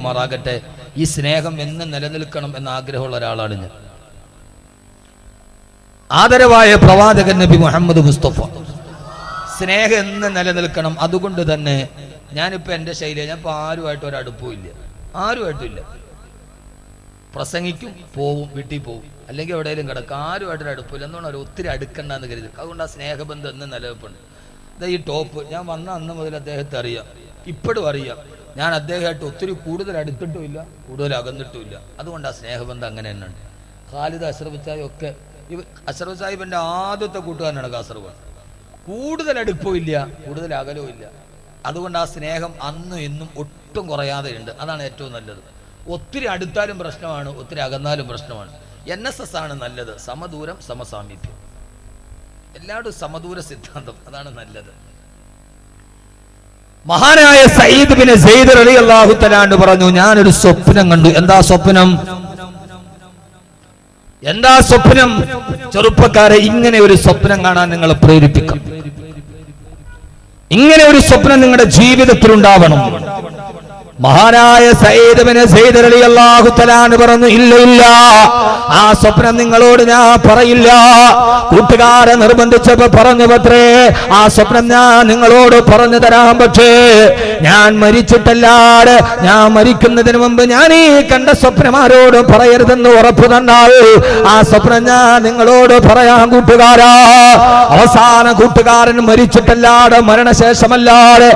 അനുഗ്രഹിക്കുമാറാകട്ടെ. ഈ സ്നേഹം എന്നും നിലനിൽക്കണം എന്ന ആഗ്രഹമുള്ള ഒരാളാണ് ഞാൻ. ആദരവായ പ്രവാചകൻ നബി മുഹമ്മദ് മുസ്തഫ, സ്നേഹം എന്ന് നിലനിൽക്കണം. അതുകൊണ്ട് തന്നെ ഞാനിപ്പോൾ എൻ്റെ ശൈലിയാണ്. ഞാൻ ഇപ്പോൾ ആരുമായിട്ട് ഒരടുപ്പവും ഇല്ല, ആരുമായിട്ടുമില്ല. പ്രസംഗിക്കും, പോവും, വീട്ടിൽ പോവും, അല്ലെങ്കിൽ എവിടെയെങ്കിലും കിടക്കും. ആരുമായിട്ടൊരു അടുപ്പില്ല. എന്തുകൊണ്ട് അവർ ഒത്തിരി അടുക്കണ്ടെന്ന് കരുതി. അതുകൊണ്ട് ആ സ്നേഹബന്ധം എന്ന് നിലനിൽപ്പുണ്ട്. ഇതാ ഈ ടോപ്പ്, ഞാൻ വന്ന അന്ന് മുതൽ അദ്ദേഹത്തെ അറിയാം, ഇപ്പോഴും അറിയാം. ഞാൻ അദ്ദേഹമായിട്ട് ഒത്തിരി കൂടുതൽ അടുത്തിട്ടുമില്ല, കൂടുതൽ അകന്നിട്ടുമില്ല. അതുകൊണ്ട് ആ സ്നേഹബന്ധം അങ്ങനെ തന്നെയാണ്. ഖാലിദ് അഷ്റഫ് സാഹിബ് ഒക്കെ, അഷ്റഫ് സാഹിബിൻ്റെ ആദ്യത്തെ കൂട്ടുകാരനാണ് കാസർഗോഡ്. കൂടുതൽ അടുപ്പവും ഇല്ല, കൂടുതൽ അകലവും ഇല്ല. അതുകൊണ്ട് ആ സ്നേഹം അന്നും ഇന്നും ഒട്ടും കുറയാതെ ഉണ്ട്. അതാണ് ഏറ്റവും നല്ലത്. ഒത്തിരി അടുത്താലും പ്രശ്നമാണ്, ഒത്തിരി അകന്നാലും പ്രശ്നമാണ്. NSS ആണ് നല്ലത്. സമദൂരം സമസാമീപ്യം, എല്ലാവരും സമദൂര സിദ്ധാന്തം, അതാണ് നല്ലത്. മഹാനായ സയ്യിദ് ബിൻ സെയ്ദ് റളിയല്ലാഹു തആല അൻഹു പറഞ്ഞു, ഞാനൊരു സ്വപ്നം കണ്ടു. എന്താ സ്വപ്നം? എന്താ സ്വപ്നം? ചെറുപ്പക്കാരെ, ഇങ്ങനെ ഒരു സ്വപ്നം കാണാൻ നിങ്ങളെ പ്രേരിപ്പിക്കാം. ഇങ്ങനെ ഒരു സ്വപ്നം നിങ്ങളുടെ ജീവിതത്തിൽ ഉണ്ടാവണം. മഹാനായ സയ്യിദ് ബിൻ സെയ്ദ് റളിയല്ലാഹു തആല അൻഹു പറഞ്ഞു, ഇല്ല ഇല്ല, ആ സ്വപ്നം നിങ്ങളോട് ഞാൻ പറയില്ല. കൂട്ടുകാരെ നിർബന്ധിച്ചപ്പോ പറഞ്ഞു പത്രേ, ആ സ്വപ്നം ഞാൻ നിങ്ങളോട് പറഞ്ഞു തരാം. പക്ഷേ ഞാൻ മരിച്ചിട്ടല്ലാതെ, ഞാൻ മരിക്കുന്നതിന് മുമ്പ് ഞാൻ ഈ കണ്ട സ്വപ്നം ആരോടും പറയരുതെന്ന് ഉറപ്പു തന്നാൽ ആ സ്വപ്നം ഞാൻ നിങ്ങളോട് പറയാം കൂട്ടുകാരാ. അവസാന കൂട്ടുകാരൻ മരിച്ചിട്ടല്ലാതെ, മരണശേഷമല്ലാതെ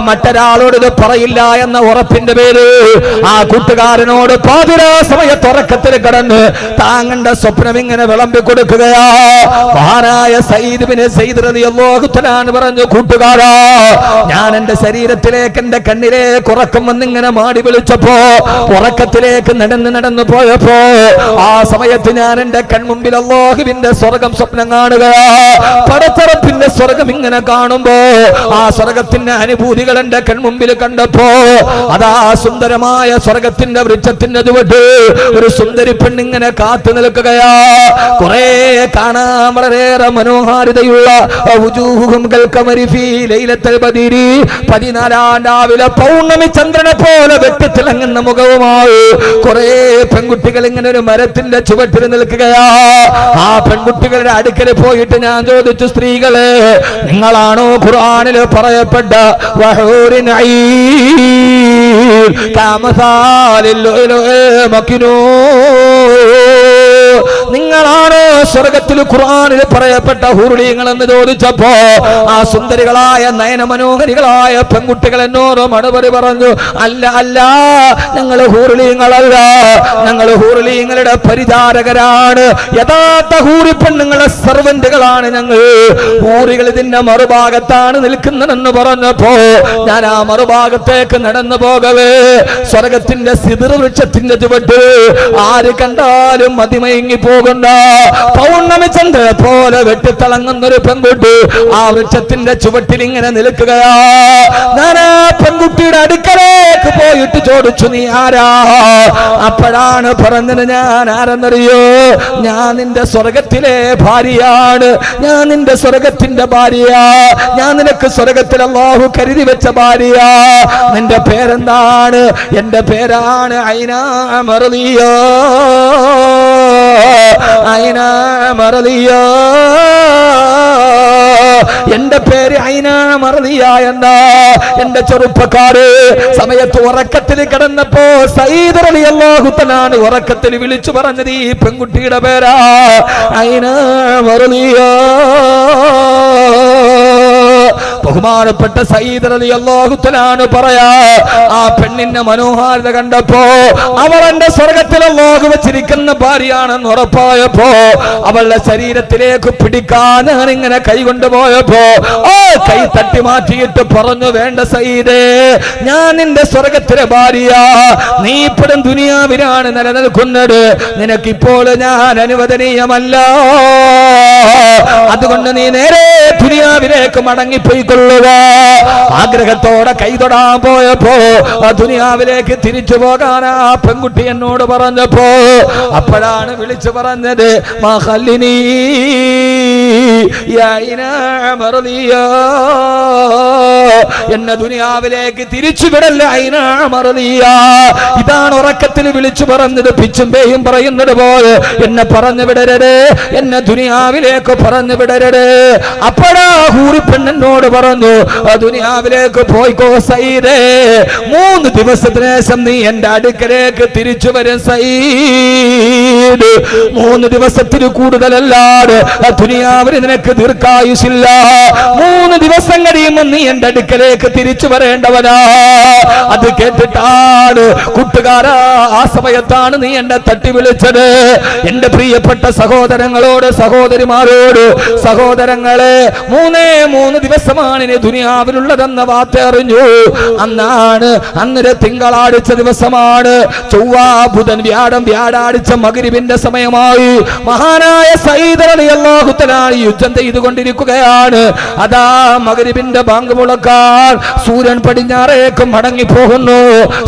മറ്റൊരാളോട് ഇത് പറയില്ല എന്ന ഉറപ്പിന്റെ പേര് ആ കൂട്ടുകാരനോട് പാതിരാ സമയത്ത് ഉറക്കത്തിൽ കിടന്ന് താങ്കളുടെ സ്വപ്നം ഇങ്ങനെ വിളമ്പി കൊടുക്കുകയാ. മഹാനായ സയ്യിദ് ബിൻ സെയ്ദ് റളിയല്ലാഹു തആല അൻഹു പറഞ്ഞു, കൂട്ടുകാരാ, ഞാൻ എന്റെ ശരീരത്തിലേക്ക്, എന്റെ കണ്ണിലേക്ക് ഉറക്കം വന്നിങ്ങനെ മാടി വിളിച്ചപ്പോ, ഉറക്കത്തിലേക്ക് നടന്നു പോയപ്പോ ആ സമയത്ത് ഞാൻ എന്റെ കൺമുമ്പിൽ അല്ലാഹുവിന്റെ സ്വർഗം സ്വപ്നം കാണുകയാ. പടച്ചറപ്പിന്റെ സ്വർഗം ഇങ്ങനെ കാണുമ്പോ ആ സ്വർഗത്തിന്റെ അനുഭൂതികൾ എന്റെ കൺമുമ്പിൽ കണ്ടപ്പോ, അതാ സുന്ദരമായ സ്വർഗത്തിന്റെ വൃക്ഷത്തിന്റെ ചുവട്ട് ഒരു സുന്ദരി പെണ്ണിങ്ങനെ കാത്തു നിൽക്കുകയാ. കുറെ കാണാൻ വളരെയേറെ മനോഹാരിതയുള്ള 14 രാവിലെ പൗർണമി ചന്ദ്രനെ പോലെ വെട്ടിത്തിളങ്ങുന്ന മുഖവുമായി കുറെ പെൺകുട്ടികൾ ഇങ്ങനെ ഒരു മരത്തിന്റെ ചുവട്ടിൽ നിൽക്കുകയാ. ആ പെൺകുട്ടികളുടെ അടുക്കൽ പോയിട്ട് ഞാൻ ചോദിച്ചു, സ്ത്രീകളെ, നിങ്ങളാണോ ഖുർആനിൽ പറയപ്പെട്ട വഹൂറിൻ നിങ്ങളാണോ സ്വർഗത്തിൽ ഖുർആനിൽ പറയപ്പെട്ട ഹൂറികൾ എന്ന് ചോദിച്ചപ്പോ ആ സുന്ദരികളായ നയനമനോഹരികളായ പെൺകുട്ടികൾ എന്നോട് മറുപടി പറഞ്ഞു, അല്ല അല്ല, ഞങ്ങൾ ഹൂറികളല്ല, ഞങ്ങൾ ഹൂറികളുടെ പരിചാരകരാണ്, യഥാർത്ഥ ഹൂറി പെണ്ണുങ്ങളെ സർവന്റുകളാണ് ഞങ്ങൾ. ഹൂറികൾ ഇതിന്റെ മറുഭാഗത്താണ് നിൽക്കുന്നതെന്ന് പറഞ്ഞപ്പോ ഞാൻ ആ മറുഭാഗത്തേക്ക് നടന്നു പോകവേ സ്വർഗത്തിന്റെ സിദ്ർ വൃക്ഷത്തിന്റെ ചുവട്ട് ആര് കണ്ടാലും മതിമയങ്ങി പോകുന്ന പൗർണമി ചന്ദ്ര പോലെ വെട്ടിത്തിളങ്ങുന്നൊരു പെൺകുട്ടി ആ വൃക്ഷത്തിന്റെ ചുവട്ടിൽ ഇങ്ങനെ നിൽക്കുകയാ. ഞാൻ ആ പെൺകുട്ടിയുടെ അടുക്കലേക്ക് പോയിട്ട് ചോദിച്ചു, നീ ആരാ? അപ്പോഴാണ് പറഞ്ഞത്, ഞാൻ ആരെന്നറിയോ? ഞാൻ നിന്റെ സ്വർഗത്തിലെ ഭാര്യയാണ്, ഞാൻ നിന്റെ സ്വർഗത്തിന്റെ ഭാര്യ, ഞാൻ നിനക്ക് സ്വർഗത്തിൽ അല്ലാഹു കരുതി വെച്ച ഭാര്യ. നിന്റെ പേരെന്താണ്? എന്റെ പേരാണ് ഐനാ മർദിയ. ഐനാ മർദിയ, എന്റെ പേര് ഐനാ മർദിയ എന്നാ. എന്റെ ചെറുപ്പക്കാര്, സമയത്ത് ഉറക്കത്തിൽ കിടന്നപ്പോ സയ്യിദ് റളിയല്ലാഹു തആല അൻഹു ഉറക്കത്തിൽ വിളിച്ചു പറഞ്ഞത് ഈ പെൺകുട്ടിയുടെ പേരാ ഐനാ മർദിയ. ബഹുമാനപ്പെട്ട സയ്യിദ് റളിയല്ലാഹു തആല അൻഹു പറയാ, ആ പെണ്ണിന്റെ മനോഹാരിത കണ്ടപ്പോ, അവൾ എന്റെ സ്വർഗത്തിൽ അല്ലാഹു വെച്ചിരിക്കുന്ന ഭാര്യയാണെന്ന് ഉറപ്പായപ്പോ അവളുടെ ശരീരത്തിലേക്ക് പിടിക്കാൻ ഞാൻ ഇങ്ങനെ കൈ കൊണ്ടുപോയപ്പോ ആ കൈ തട്ടി മാറ്റിയിട്ട് പറഞ്ഞു, വേണ്ട സയ്യിദേ, ഞാൻ നിന്റെ സ്വർഗത്തിലെ ഭാര്യ, നീ ഇപ്പോഴും ദുനിയാവിലാണ് നിലനിൽക്കുന്നത്, നിനക്കിപ്പോൾ ഞാൻ അനുവദനീയമല്ല, അതുകൊണ്ട് നീ നേരെ ദുനിയാവിലേക്ക് മടങ്ങിപ്പോയിക്കൊള്ളുക. ആഗ്രഹത്തോടെ കൈതൊടാൻ പോയപ്പോ ആ ദുനിയാവിലേക്ക് തിരിച്ചു പോകാൻ ആ പെൺകുട്ടി എന്നോട് പറഞ്ഞപ്പോ അപ്പോഴാണ് വിളിച്ചു പറഞ്ഞത്, മഹല്ലിനീ എന്നെ ദുനിയാവിലേക്ക് തിരിച്ചുവിടല്ല ഐന മറദിയ. ഇതാണ് ഉറക്കത്തിൽ വിളിച്ചു പറഞ്ഞത്. പിച്ചും പേയും പറയുന്നത് പോലെ എന്നെ പറഞ്ഞു വിടരുത്, എന്നെ ദുനിയാവിലേക്ക് പറഞ്ഞു വിടരുത്. അപ്പോഴാ ഹൂറി പെണ്ണെന്നോട് പറഞ്ഞു, ദുനിയാവിലേക്ക് പോയിക്കോ സയ്യിദേ, 3 ദിവസത്തിന് ശേഷം നീ എന്റെ അടുക്കലേക്ക് തിരിച്ചു വരും സയ്യിദ്. 3 ദിവസത്തിൽ കൂടുതലല്ലാതെ ദുനിയാവിൽ നിനക്ക് ദീർഘായുസില്ല. 3 ദിവസം കഴിയുമ്പോൾ നീ എന്റെ അടുക്കലേക്ക് തിരിച്ചു വരേണ്ടവനാ. അത് കേട്ടിട്ടാണ് കൂട്ടുകാരാ, ആ സമയത്താണ് നീ എന്നെ തട്ടി വിളിച്ചത്. എന്റെ പ്രിയപ്പെട്ട സഹോദരങ്ങളോട് സഹോദരിമാരോട്, സഹോദരങ്ങളെ 3 ദിവസമാണ് ഇനി ദുനിയാവിലുള്ളതെന്ന വാർത്ത അറിഞ്ഞു. അന്നൊരു തിങ്കളാഴ്ച ദിവസമാണ്. ചൊവ്വ ബുധൻ വ്യാഴം വ്യാഴാഴ്ച മഗ്‌രിബിന്റെ സമയമായി. മഹാനായ സയ്യിദ് റളിയല്ലാഹു തആല യുദ്ധം ചെയ്തുകൊണ്ടിരിക്കുകയാണ്. അതാ മഗ്‌രിബിന്റെ ബാങ്ക് മുഴക്കാൻ സൂര്യൻ പടിഞ്ഞാറേക്ക് മടങ്ങി പോകുന്നു.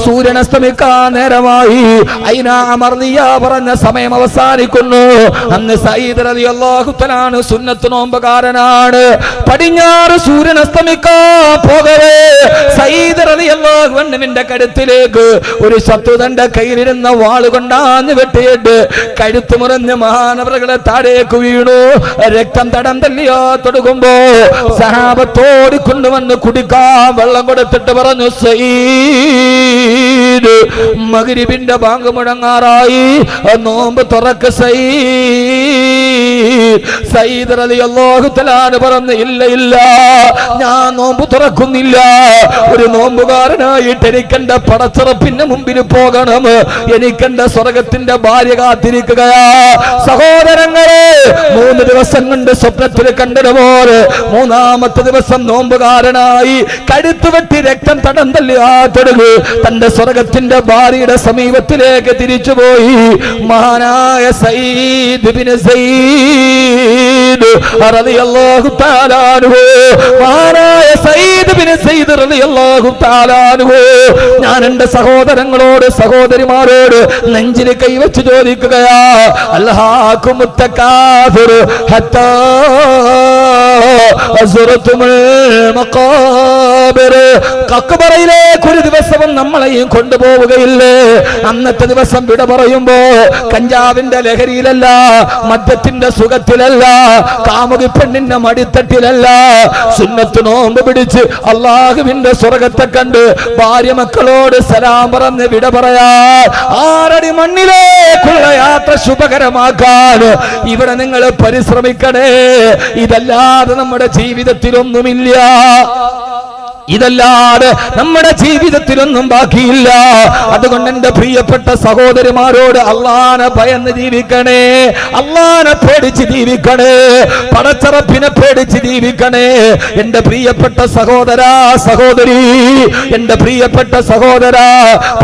സൂര്യൻ അസ്തമിക്കാൻ നേരമായി. ഐന മർദിയ പറഞ്ഞ സമയം അവസാനിക്കുന്നു. അന്ന് സയ്യിദ് റളിയല്ലാഹു തആല സുന്നത്ത് നോമ്പുകാരനാണ്. പടിഞ്ഞാറ് സൂര്യൻ അസ്തമിക്കാൻ പോകവേ സയ്യിദ് റളിയല്ലാഹു അൻഹുവിന്റെ കഴുത്തിലേക്ക് ഒരു ശത്രു തന്റെ കയ്യിലിരുന്ന വാളുകൊണ്ടാന്ന് വെട്ടിയിട്ട് കഴുത്ത് മുറിഞ്ഞ് മഹാനവറുകളെ താഴേക്ക് വീണു. രക്തം തടം തല്ലിയോ തൊടുകുമ്പോ സഹാബത്തോടി കൊണ്ടുവന്ന് കുടിക്കാൻ വെള്ളം കൊടുത്തിട്ട് പറഞ്ഞു, സയ്യിദ് മഗ്‌രിബിന്റെ ബാങ്ക് മുഴങ്ങാറായി, നോമ്പ് തുറക്ക് സയ്യിദ് റളിയല്ലാഹു തആല പറഞ്ഞു, ഇല്ല ഞാൻ നോമ്പ് തുറക്കുന്നില്ല. ഒരു നോമ്പുകാരനായിട്ട് എനിക്കെന്റെ പടച്ചുറപ്പിന്റെ മുമ്പിൽ പോകണം. എനിക്കെന്റെ സ്വർഗത്തിന്റെ ഭാര്യ കാത്തിരിക്കുകയാ. സഹോദരങ്ങളെ 3 ദിവസം കൊണ്ട് സ്വപ്നത്തിൽ കണ്ടതുപോലെ 3-ാമത്തെ ദിവസം നോമ്പുകാരനായി കഴുത്ത് വെട്ടി രക്തം തടം തല്ലി തുടങ്ങി തന്റെ സ്വർഗത്തിന്റെ ഭാര്യയുടെ സമീപത്തിലേക്ക് തിരിച്ചുപോയി. മഹാനായ സയ്യിദ് ബിൻ സയ്യിദ് റളിയല്ലാഹു തആല അൻഹു, മഹാനായ സയ്യിദ് ബിൻ സയ്യിദ് റളിയല്ലാഹു തആല അൻഹു, ഞാൻ എന്റെ സഹോദരങ്ങളോട് സഹോദരിമാരോട് നെഞ്ചിൽ കൈവച്ച് ചോദിക്കുകയാ, അൽഹാകുമുത് തകാസുർ ഹത്താ അസ്റതുൽ മഖാബിർ. മഖബറയിലേക്ക് ഒരു ദിവസവും നമ്മളെയും കൊണ്ടുപോവുകയില്ലേ? അന്നത്തെ ദിവസം വിട പറയുമ്പോ കഞ്ചാവിന്റെ ലഹരിയിലല്ല, മദ്യത്തിന്റെ സുഖത്തിലല്ല, കാമുകി പെണ്ണിന്റെ മടിത്തട്ടിലല്ല, സുന്നത്ത് നോമ്പ് പിടിച്ച് അള്ളാഹുവിന്റെ സ്വർഗത്തെ കണ്ട് ഭാര്യ മക്കളോട് സലാം പറഞ്ഞ് വിട പറയാ. 6 അടി മണ്ണിലേക്കുള്ള യാത്ര ശുഭകരമാക്കാൻ ഇവിടെ നിങ്ങൾ പരിശ്രമിക്കണേ. ഇതല്ലാതെ നമ്മുടെ ജീവിതത്തിലൊന്നുമില്ല. ഇതല്ലാതെ നമ്മുടെ ജീവിതത്തിലൊന്നും ബാക്കിയില്ല. അതുകൊണ്ട് എന്റെ പ്രിയപ്പെട്ട സഹോദരിമാരോട് അള്ളാനെ ഭയന്ന് ജീവിക്കണേ, അള്ളാനെ പേടിച്ച് ജീവിക്കണേ, പടച്ചറപ്പിനെ പേടിച്ച് ജീവിക്കണേ. എന്റെ പ്രിയപ്പെട്ട സഹോദരാ സഹോദരി, എന്റെ പ്രിയപ്പെട്ട സഹോദരാ,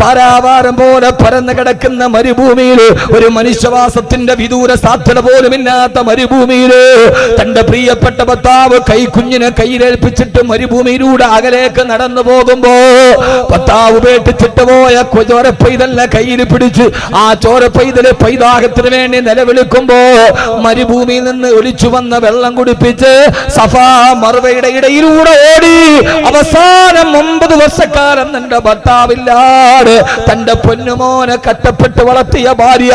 പാരാവാരം പോലെ പരന്നു കിടക്കുന്ന മരുഭൂമിയിൽ, ഒരു മനുഷ്യവാസത്തിന്റെ വിദൂര സാധ്യത പോലുമില്ലാത്ത മരുഭൂമിയിൽ തന്റെ പ്രിയപ്പെട്ട ഭർത്താവ് കൈക്കുഞ്ഞിനെ കയ്യിലേൽപ്പിച്ചിട്ട് മരുഭൂമിയിലൂടെ ലേക്ക് നടന്നു പോകുമ്പോ ഭർത്താവ് ഉപേക്ഷിച്ചിട്ട് പോയ ചോരപ്പൈതലിനെ കയ്യിൽ പിടിച്ച് ആ ചോരപ്പൈതല് പൈതാഹത്തിന് വേണ്ടി നിലവിളിക്കുമ്പോ മരുഭൂമിയിൽ നിന്ന് ഒലിച്ചു വന്ന വെള്ളം കുടിപ്പിച്ച് സഫാ മർവയുടെ ഇടയിലൂടെ ഓടി അവസാനം 9 വർഷക്കാലം തന്റെ ഭർത്താവില്ലാതെ തന്റെ പൊന്നുമോനെ കഷ്ടപ്പെട്ട് വളർത്തിയ ഭാര്യ.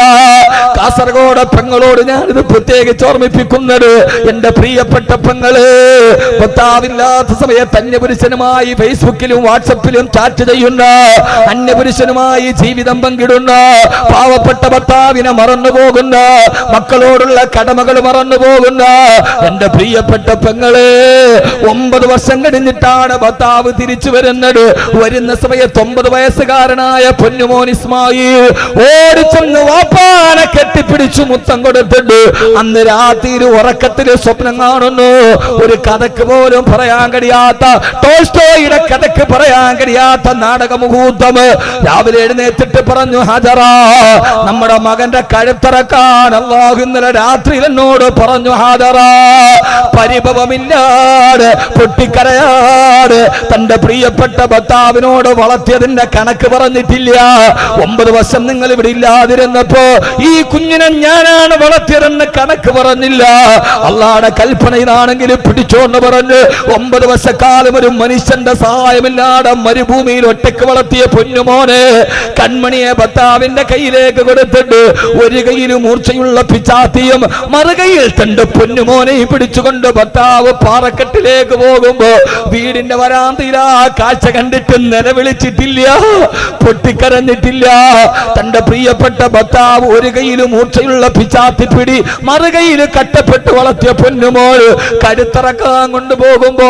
കാസർഗോഡ് പെങ്ങളോട് ഞാനിത് പ്രത്യേകിച്ച് ഓർമ്മിപ്പിക്കുന്നത്, എന്റെ പ്രിയപ്പെട്ട പെങ്ങള് ഭർത്താവില്ലാത്ത സമയത്ത് അന്യപുരുഷനുമായി ഫേസ്ബുക്കിലും വാട്സപ്പിലും ചാറ്റ് ചെയ്യുന്ന, അന്യപുരുഷനുമായി ജീവിതം പങ്കിടുന്ന, പാവപ്പെട്ട ഭർത്താവിനെ മറന്നുപോകുന്ന, മക്കളോടുള്ള കടമകൾ മറന്നുപോകുന്ന എന്റെ പ്രിയപ്പെട്ട പെങ്ങളെ, 9 വർഷം കഴിഞ്ഞിട്ടാണ് ഭർത്താവ് തിരിച്ചു വരുന്നത്. വരുന്ന സമയത്ത് 9 വയസ്സുകാരനായ പൊന്നുമോൻ ഇസ്മായിൽ ഓടിച്ചെന്ന് വാപ്പാനെ കെട്ടിപ്പിടിച്ചു മുത്തം കൊടുത്തിട്ട് അന്ന് രാത്രി ഉറക്കത്തിൽ സ്വപ്നം കാണുന്നു. ഒരു കഥക്ക് പോലും പറയാൻ കഴിയാത്ത ടോൾസ്റ്റോയ് ഈശോയുടെ കഥക്ക് പറയാൻ കഴിയാത്ത നാടക മുഹൂർത്തം. രാവിലെ എഴുന്നേറ്റിട്ട് പറഞ്ഞു, ഹാജറ, നമ്മുടെ മകന്റെ കഴുത്തറക്കാൻ അല്ലാഹു ഇന്നലെ രാത്രിയിൽ എന്നോട് പറഞ്ഞു. ഹാജറ പരിഭവമില്ലാതെ പൊട്ടിക്കരയാതെ തന്റെ പ്രിയപ്പെട്ട ഭർത്താവിനോട് വളർത്തിയതിന്റെ കണക്ക് പറഞ്ഞിട്ടില്ല. 9 വർഷം നിങ്ങൾ ഇവിടെ ഇല്ലാതിരുന്നപ്പോ ഈ കുഞ്ഞിനെ ഞാനാണ് വളർത്തിയതെന്ന് കണക്ക് പറഞ്ഞില്ല. അള്ളാഹുവിന്റെ കൽപ്പന ഇതാണെങ്കിൽ പിടിച്ചോണ്ട് പറഞ്ഞു, 9 വർഷക്കാലം ഒരു മനുഷ്യന്റെ സഹായമില്ലാതെ മരുഭൂമിയിൽ ഒറ്റക്ക് വളർത്തിയ പൊന്നുമോനെ കൺമണിയെ ഭർത്താവിന്റെ കയ്യിലേക്ക് കൊടുത്തിട്ട് ഒരു കയ്യിൽ മൂർച്ചയുള്ള പിച്ചാത്തിയും മറുകയിൽ തന്റെ പൊന്നുമോനെ പിടിച്ചുകൊണ്ട് ഭർത്താവ് പാറക്കെട്ടിലേക്ക് പോകുമ്പോ വീടിന്റെ വരാന്തയിൽ ആ കാഴ്ച കണ്ടിട്ട് നിലവിളിച്ചിട്ടില്ല, പൊട്ടിക്കരഞ്ഞിട്ടില്ല. തന്റെ പ്രിയപ്പെട്ട ഭർത്താവ് ഒരു കയ്യിൽ മൂർച്ചയുള്ള പിച്ചാത്തിപ്പിടി മറുകയിൽ കട്ടപ്പെട്ട് വളർത്തിയ പൊന്നുമോൾ കഴുത്തറക്കാൻ കൊണ്ടുപോകുമ്പോ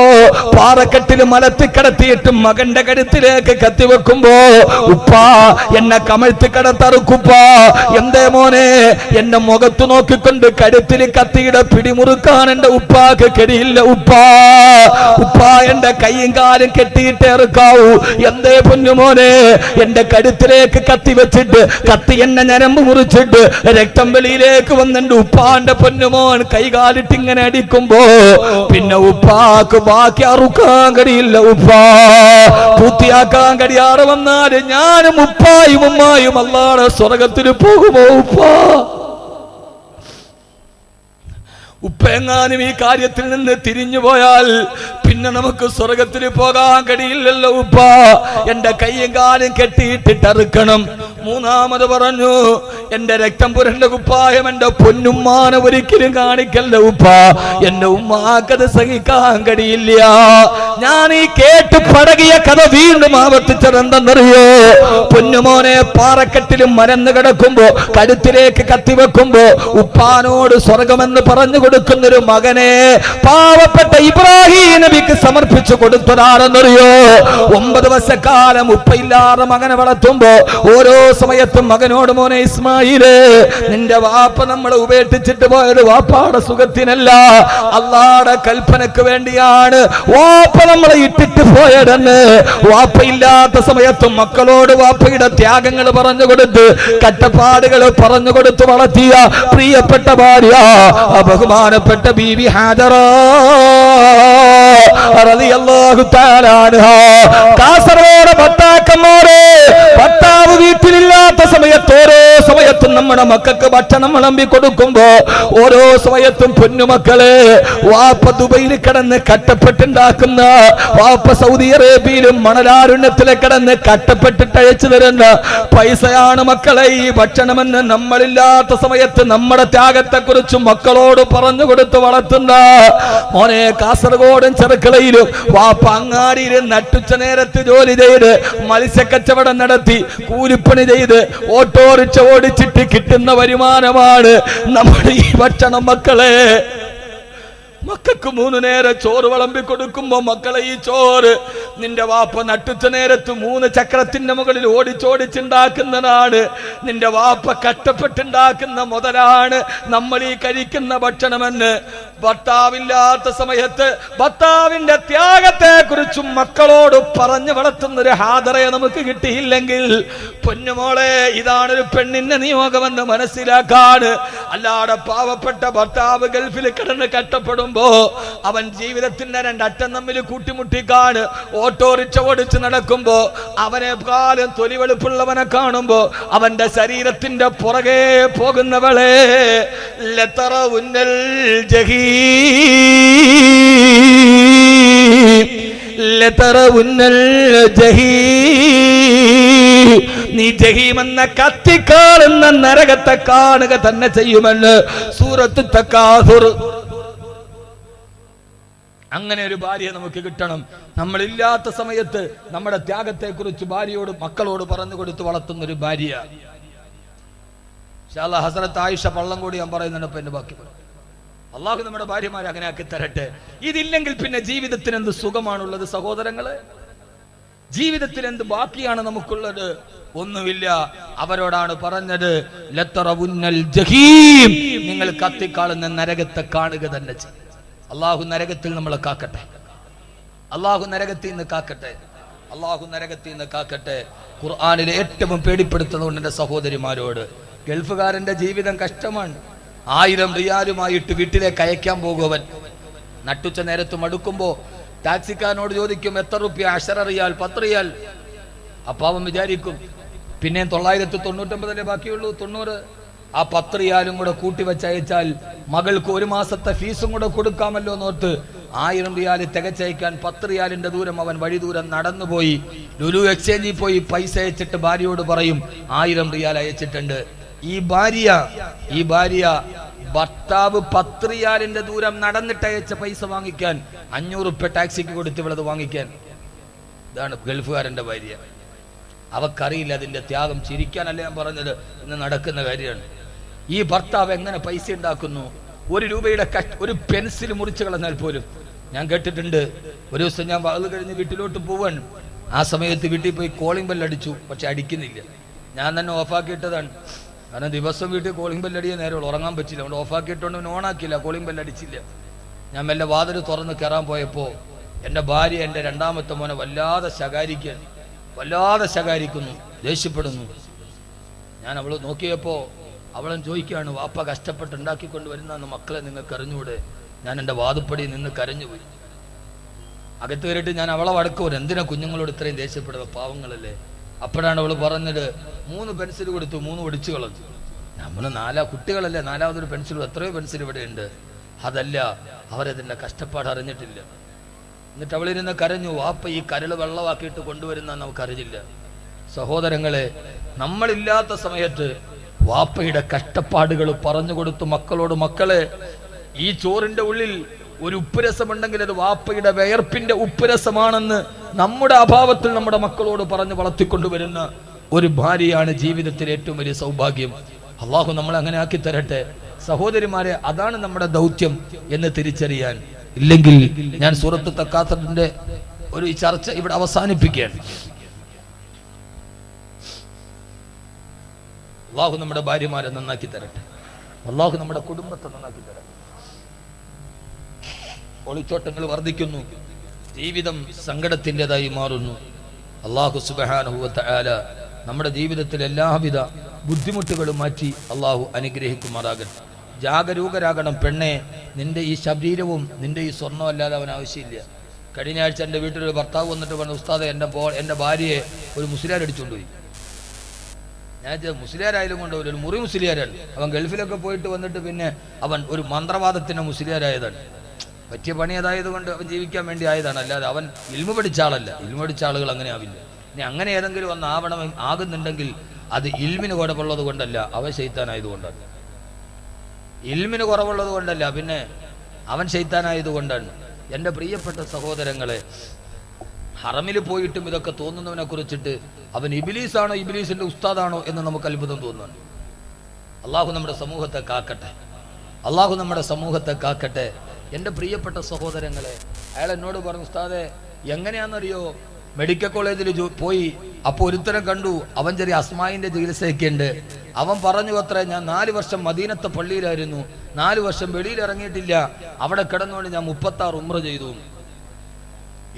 പാറക്കെട്ടിൽ മലത്തി കിടത്തിയിട്ട് മകന്റെ കഴുത്തിലേക്ക് കത്തിവെക്കുമ്പോ, ഉപ്പാ എന്നെ കമഴ്ത്തി കിടത്തറുക്കുപ്പാ, എന്തേ മോനെ എന്റെ മുഖത്ത് നോക്കിക്കൊണ്ട് കഴുത്തിൽ കത്തിയുടെ പിടിമുറുക്കാൻ എന്റെ ഉപ്പാക്ക് കെടിയില്ല. ഉപ്പാ എന്റെ കൈയും കാലും കെട്ടിയിട്ട് ഇറക്കാവൂ. എന്തേ പൊന്നുമോനെ എന്റെ കഴുത്തിലേക്ക് കത്തി വെച്ചിട്ട് കത്തി എന്നെ ഞരമ്പ് മുറിച്ചിട്ട് രക്തം വെളിയിലേക്ക് വന്നെന്റെ ഉപ്പാന്റെ പൊന്നുമോൻ കൈകാലിട്ട് ഇങ്ങനെ അടിക്കുമ്പോ പിന്നെ ഉപ്പാക്ക് ബാക്കി അറുക്കാൻ കഴിയില്ല. ഉപ്പാ പൂർത്തിയാക്കാൻ കഴിയാതെ വന്നാല് ഞാനും ഉപ്പായും ഉമ്മായും അല്ലാഹുവിന്റെ സ്വർഗത്തിൽ പോകുമോ? ഉപ്പെങ്ങാനും ഈ കാര്യത്തിൽ നിന്ന് തിരിഞ്ഞു പോയാൽ പിന്നെ നമുക്ക് സ്വർഗത്തിൽ പോകാൻ കഴിയില്ലല്ലോ. ഉപ്പ എന്റെ കയ്യും കാലും കെട്ടിയിട്ടിട്ടറുക്കണം. മൂന്നാമത് പറഞ്ഞു, എന്റെ രക്തം പുരണ്ട കുപ്പായം എന്റെ പൊന്നുമ്മാനെ ഒരിക്കലും കാണിക്കല്ല ഉപ്പ, എന്റെ ഉമ്മാക്കത് സഹിക്കാൻ കഴിയില്ല. ഞാൻ ഈ കേട്ട് പടകിയ കഥ വീണ്ടും ആവർത്തിച്ചത് എന്തെന്നറിയോ? പൊന്നുമോനെ പാറക്കെട്ടിലും മരന്ന് കിടക്കുമ്പോ കഴുത്തിലേക്ക് കത്തിവെക്കുമ്പോ ഉപ്പാനോട് സ്വർഗമെന്ന് പറഞ്ഞു കൊടുക്കുന്നൊരു മകനെ പാവപ്പെട്ട ഇബ്രാഹിം നബിക്ക് സമർപ്പിച്ചു കൊടുത്തതാണെന്നറിയോ? 9 വർഷക്കാലം ഉപ്പയില്ലാതെ മകനെ വളർത്തുമ്പോ ഓരോ സമയത്തും മകനോട്, മോനെ ഇസ്മായിലേ, നിന്റെ വാപ്പ നമ്മളെ ഉപേക്ഷിച്ചിട്ട് പോയത് വാപ്പാടെ സുഖത്തിനല്ല, അല്ലാഹുവിന്റെ കൽപ്പനക്ക് വേണ്ടിയാണ് വാപ്പ നമ്മളെ ഇട്ടിട്ട് പോയതെന്ന് വാപ്പയില്ലാത്ത സമയത്തും മക്കളോട് വാപ്പയുടെ ത്യാഗങ്ങൾ പറഞ്ഞു കൊടുത്ത് കട്ടപ്പാടുകൾ പറഞ്ഞു കൊടുത്ത് വളർത്തിയ പ്രിയപ്പെട്ട ഭാര്യ ബഹുമാനപ്പെട്ട ബീവി ഹാജറ റളിയല്ലാഹു തആല അൻഹാ. കാസർഗോഡ് ഭർത്താക്കന്മാരെ, ഭർത്താവ് വീട്ടിലില്ലാത്ത സമയത്ത് ഓരോ സമയത്തും നമ്മുടെ മക്കൾക്ക് ഭക്ഷണം വിളമ്പി കൊടുക്കുമ്പോ ഓരോ സമയത്തും പൊന്നുമക്കളെ വാപ്പ ദുബൈയിൽ കിടന്ന് കട്ടപ്പെട്ടുണ്ടാക്കുന്ന, വാപ്പ സൗദി അറേബ്യയിലും മണലാരുണ്യത്തിലെ കിടന്ന് കട്ടപ്പെട്ടിട്ട് അയച്ചു തരുന്ന പൈസയാണ് മക്കളെ ഈ ഭക്ഷണമെന്ന് നമ്മളില്ലാത്ത സമയത്ത് നമ്മുടെ ത്യാഗത്തെ കുറിച്ച് മക്കളോട് പറഞ്ഞു കൊടുത്ത് വളർത്തുന്ന മോനെ. കാസർഗോഡും ചെറുക്കളയിലും വാപ്പ അങ്ങാടിയിൽ നട്ടുച്ച നേരത്ത് ജോലി ചെയ്ത് മത്സ്യക്കച്ചവടം നടത്തി കൂലിപ്പണി ചെയ്ത് ഓട്ടോറിക്ഷ ഓടിച്ചിട്ട് കിട്ടുന്ന വരുമാനമാണ് നമ്മുടെ ഈ ഭക്ഷണം. മക്കളെ, മക്കൾക്ക് 3 നേരം ചോറ് വിളമ്പി കൊടുക്കുമ്പോ മക്കളെ ഈ ചോറ് നിന്റെ വാപ്പ നട്ടുച്ച നേരത്ത് 3 ചക്രത്തിന്റെ മുകളിൽ ഓടിച്ചോടിച്ചുണ്ടാക്കുന്നതാണ്. നിന്റെ വാപ്പ കഷ്ടപ്പെട്ടുണ്ടാക്കുന്ന മുതലാണ് നമ്മൾ ഈ കഴിക്കുന്ന ഭക്ഷണമെന്ന് ഭർത്താവില്ലാത്ത സമയത്ത് ഭർത്താവിന്റെ ത്യാഗത്തെ കുറിച്ചും മക്കളോട് പറഞ്ഞു വളർത്തുന്നൊരു ഹാദറയെ നമുക്ക് കിട്ടിയില്ലെങ്കിൽ പൊന്നുമോളെ, ഇതാണൊരു പെണ്ണിന്റെ നിയോഗമെന്ന് മനസ്സിലാക്കാൻ. അല്ലാതെ പാവപ്പെട്ട ഭർത്താവ് ഗൾഫിൽ കിടന്ന് കഷ്ടപ്പെടുമ്പോ അവൻ ജീവിതത്തിന്റെ 2 അറ്റം തമ്മിൽ കൂട്ടിമുട്ടിക്കാൻ ഓട്ടോറിക്ഷ ഓടിച്ച് നടക്കുമ്പോ അവനെ കാലം തൊലിവെളുപ്പുള്ളവനെ കാണുമ്പോ അവന്റെ ശരീരത്തിന്റെ പുറകെ പോകുന്നവളെ ലതറ ഉന്നൽ ജഹീം ലതറ ഉന്നൽ ജഹീം, നീ ജഹീമെന്ന കത്തിക്കാളുന്ന നരകത്തെ കാണുക തന്നെ ചെയ്യുമെന്ന് സൂറത്ത് തകാസുർ. അങ്ങനെ ഒരു ഭാര്യയെ നമുക്ക് കിട്ടണം. നമ്മളില്ലാത്ത സമയത്ത് നമ്മുടെ ത്യാഗത്തെ കുറിച്ച് ഭാര്യയോട് മക്കളോട് പറഞ്ഞു കൊടുത്ത് വളർത്തുന്ന ഒരു ഭാര്യ. ഹസരത്ത് ആയിഷ പള്ളംകൂടി ഞാൻ പറയുന്നുണ്ട്. പിന്നെ ബാക്കി അള്ളാഹു നമ്മുടെ ഭാര്യമാരെ അങ്ങനെ ആക്കി തരട്ടെ. ഇതില്ലെങ്കിൽ പിന്നെ ജീവിതത്തിന് എന്ത് സുഖമാണുള്ളത് സഹോദരങ്ങളെ? ജീവിതത്തിൽ എന്ത് ബാക്കിയാണ് നമുക്കുള്ളത്? ഒന്നുമില്ല. അവരോടാണ് പറഞ്ഞത് ലതറവുന്നൽ ജഹീം, നിങ്ങൾ കത്തിക്കാളുന്ന നരകത്തെ കാണുക തന്നെ ചെയ്യും. അള്ളാഹു നരകത്തിൽ നമ്മളെ കാക്കട്ടെ. അള്ളാഹു നരകത്തിൽ നിന്ന് കാക്കട്ടെ, അള്ളാഹു നരകത്തിൽ നിന്ന് കാക്കട്ടെ. ഖുർആനിലെ ഏറ്റവും പേടിപ്പെടുത്തുന്നുണ്ട് എൻ്റെ സഹോദരിമാരോട്. ഗൾഫുകാരന്റെ ജീവിതം കഷ്ടമാണ്. 1000 റിയാലുമായിട്ട് വീട്ടിലേക്ക് അയക്കാൻ പോകുവൻ. നട്ടുച്ച നേരത്ത് മടുക്കുമ്പോ ടാക്സിക്കാരനോട് ചോദിക്കും, എത്ര റുപ്യ? 10 റിയാൽ, 10 റിയാൽ. അപ്പൊ അവൻ വിചാരിക്കും പിന്നെ 999 ബാക്കിയുള്ളൂ, 90. ആ 10 റിയാലും കൂടെ കൂട്ടി വെച്ചയച്ചാൽ മകൾക്ക് 1 മാസത്തെ ഫീസും കൂടെ കൊടുക്കാമല്ലോ എന്നോർത്ത് 1000 റിയാൽ തികച്ചയക്കാൻ 10 റിയാലിന്റെ ദൂരം അവൻ വഴി ദൂരം നടന്നുപോയി. ലുലു എക്സ്ചേഞ്ചിൽ പോയി പൈസ അയച്ചിട്ട് ഭാര്യയോട് പറയും 1000 റിയാൽ അയച്ചിട്ടുണ്ട്. ഈ ഭാര്യ ഭർത്താവ് 10 റിയാലിന്റെ ദൂരം നടന്നിട്ട് അയച്ച പൈസ വാങ്ങിക്കാൻ 500 റുപ്യ ടാക്സിക്ക് കൊടുത്ത് ഇവളത് വാങ്ങിക്കാൻ. ഇതാണ് ഗൾഫുകാരന്റെ ഭാര്യ. അവക്കറിയില്ല അതിന്റെ ത്യാഗം. ചിരിക്കാനല്ല ഞാൻ പറഞ്ഞത്, ഇന്ന് നടക്കുന്ന കാര്യമാണ്. ഈ ഭർത്താവ് എങ്ങനെ പൈസ ഉണ്ടാക്കുന്നു? 1 രൂപയുടെ ഒരു പെൻസിൽ മുറിച്ചു കളഞ്ഞാൽ പോലും. ഞാൻ കേട്ടിട്ടുണ്ട്, ഒരു ദിവസം ഞാൻ അത് കഴിഞ്ഞ് വീട്ടിലോട്ട് പോവാൻ. ആ സമയത്ത് വീട്ടിൽ പോയി കോളിംഗ് ബെൽ അടിച്ചു, പക്ഷെ അടിക്കുന്നില്ല. ഞാൻ തന്നെ ഓഫാക്കിയിട്ടതാണ്. കാരണം ദിവസം വീട്ടിൽ കോളിംഗ് ബെൽ അടിയാൻ നേരമുള്ളൂ, ഉറങ്ങാൻ പറ്റില്ല. അതുകൊണ്ട് ഓഫാക്കിയിട്ടോണ്ട് ഓണാക്കിയില്ല, കോളിംഗ് ബെൽ അടിച്ചില്ല. ഞാൻ മെല്ലെ വാതിൽ തുറന്ന് കയറാൻ പോയപ്പോൾ എൻ്റെ ഭാര്യ എൻ്റെ 2ാമത്തെ മോനെ വല്ലാതെ ശകാരിക്കുന്നു, ദേഷ്യപ്പെടുന്നു. ഞാൻ അവൾ നോക്കിയപ്പോൾ അവളും ചോദിക്കുകയാണ്, വാപ്പ കഷ്ടപ്പെട്ട് ഉണ്ടാക്കിക്കൊണ്ട് വരുന്ന മക്കളെ നിങ്ങൾക്ക് അറിഞ്ഞൂടെ? ഞാൻ എൻ്റെ വാതുപ്പടി നിന്ന് കരഞ്ഞുപോയി. അകത്ത് കയറിയിട്ട് ഞാൻ അവളെ വടക്കൂർ, എന്തിനാ കുഞ്ഞുങ്ങളോട് ഇത്രയും ദേഷ്യപ്പെടുക, പാവങ്ങളല്ലേ? അപ്പോഴാണ് അവൾ പറഞ്ഞത്, 3 പെൻസിൽ കൊടുത്തു, 3 ഒടിച്ചു കളഞ്ഞു. നമ്മൾ 4 കുട്ടികളല്ലേ, 4ാമതൊരു പെൻസിൽ, എത്രയോ പെൻസിൽ ഇവിടെ ഉണ്ട്. അതല്ല, അവരതിൻ്റെ കഷ്ടപ്പാട് അറിഞ്ഞിട്ടില്ല. എന്നിട്ട് അവളിരുന്ന് കരഞ്ഞു. വാപ്പ ഈ കരൾ വെള്ളമാക്കിയിട്ട് കൊണ്ടുവരുന്ന നമുക്കറിയില്ല. സഹോദരങ്ങളെ, നമ്മളില്ലാത്ത സമയത്ത് വാപ്പയുടെ കഷ്ടപ്പാടുകൾ പറഞ്ഞു കൊടുത്തു മക്കളോട്. മക്കളെ, ഈ ചോറിന്റെ ഉള്ളിൽ ഒരു ഉപ്പുരസമുണ്ടെങ്കിൽ അത് വാപ്പയുടെ വിയർപ്പിന്റെ ഉപ്പുരസമാണെന്ന് നമ്മുടെ അഭാവത്തിൽ നമ്മുടെ മക്കളോട് പറഞ്ഞ് വളർത്തിക്കൊണ്ടുവരുന്ന ഒരു ഭാര്യയാണ് ജീവിതത്തിലെ ഏറ്റവും വലിയ സൗഭാഗ്യം. അള്ളാഹു നമ്മളെ അങ്ങനെ ആക്കി തരട്ടെ. സഹോദരിമാരെ, അതാണ് നമ്മുടെ ദൗത്യം എന്ന് തിരിച്ചറിയാൻ. ഇല്ലെങ്കിൽ ഞാൻ സൂറത്ത് തക്കാത്തറിന്റെ ഒരു ചർച്ച ഇവിടെ അവസാനിപ്പിക്കുകയാണ്. അള്ളാഹു നമ്മുടെ ഭാര്യമാരെ നന്നാക്കി തരട്ടെ. അള്ളാഹു നമ്മുടെ കുടുംബത്തെ നന്നാക്കി തരട്ടെ. ഒളിച്ചോട്ടങ്ങൾ വർദ്ധിക്കുന്നു, ജീവിതം സങ്കടത്തിൻ്റെതായി മാറുന്നു. അള്ളാഹു സുബ്ഹാനഹു വ തആല നമ്മുടെ ജീവിതത്തിൽ എല്ലാവിധ ബുദ്ധിമുട്ടുകളും മാറ്റി അള്ളാഹു അനുഗ്രഹിക്കുമാറാകട്ടെ. ജാഗരൂകരാകണം പെണ്ണെ. നിന്റെ ഈ ശരീരവും നിന്റെ ഈ സ്വർണ്ണം അല്ലാതെ അവൻ ആവശ്യമില്ല. കഴിഞ്ഞ ആഴ്ച എൻ്റെ വീട്ടിലൊരു ഭർത്താവ് വന്നിട്ട് പറഞ്ഞു, ഉസ്താദെ, എൻ്റെ ഭാര്യയെ ഒരു മുസ്ലിയാർ അടിച്ചുകൊണ്ടുപോയി. ഞാൻ മുസ്ലിയാരായാലും കൊണ്ടുപോയി, ഒരു മുറി മുസ്ലിയാരാണ്. അവൻ ഗൾഫിലൊക്കെ പോയിട്ട് വന്നിട്ട് പിന്നെ അവൻ ഒരു മന്ത്രവാദത്തിന് മുസ്ലിയാരായതാണ്. പറ്റിയ പണി അതായത് കൊണ്ട് അവൻ ജീവിക്കാൻ വേണ്ടി ആയതാണ്, അല്ലാതെ അവൻ ഇൽമു പഠിച്ച ആളല്ല. ഇൽമു പഠിച്ച ആളുകൾ അങ്ങനെ ആവില്ല. ഇനി അങ്ങനെ ഏതെങ്കിലും ഒന്ന് ആകുന്നുണ്ടെങ്കിൽ അത് ഇൽമിന് കുഴപ്പമുള്ളത് കൊണ്ടല്ല, അവൻ ശൈത്താനായതുകൊണ്ടാണ്. ഇൽമിന് കുറവുള്ളത് കൊണ്ടല്ല, പിന്നെ അവൻ ശൈത്താനായതുകൊണ്ടാണ്. എൻ്റെ പ്രിയപ്പെട്ട സഹോദരങ്ങളെ, ഹറമിൽ പോയിട്ടും ഇതൊക്കെ തോന്നുന്നവനെ കുറിച്ചിട്ട് അവൻ ഇബ്ലീസാണോ ഇബ്ലീസിന്റെ ഉസ്താദാണോ എന്ന് നമുക്ക് അത്ഭുതം തോന്നുന്നു. അള്ളാഹു നമ്മുടെ സമൂഹത്തെ കാക്കട്ടെ, അള്ളാഹു നമ്മുടെ സമൂഹത്തെ കാക്കട്ടെ. എൻ്റെ പ്രിയപ്പെട്ട സഹോദരങ്ങളെ, അയാൾ എന്നോട് പറഞ്ഞു, ഉസ്താദെ, എങ്ങനെയാണെന്നറിയോ, മെഡിക്കൽ കോളേജിൽ പോയി. അപ്പോൾ ഒരുത്തരം കണ്ടു, അവൻ ചെറിയ അസ്മായിന്റെ ചികിത്സയൊക്കെ ഉണ്ട്. അവൻ പറഞ്ഞു അത്രേ, ഞാൻ 4 വർഷം മദീനത്തെ പള്ളിയിലായിരുന്നു, 4 വർഷം വെളിയിൽ ഇറങ്ങിയിട്ടില്ല, അവിടെ കിടന്നുകൊണ്ട് ഞാൻ 36 ഉംറ ചെയ്തു.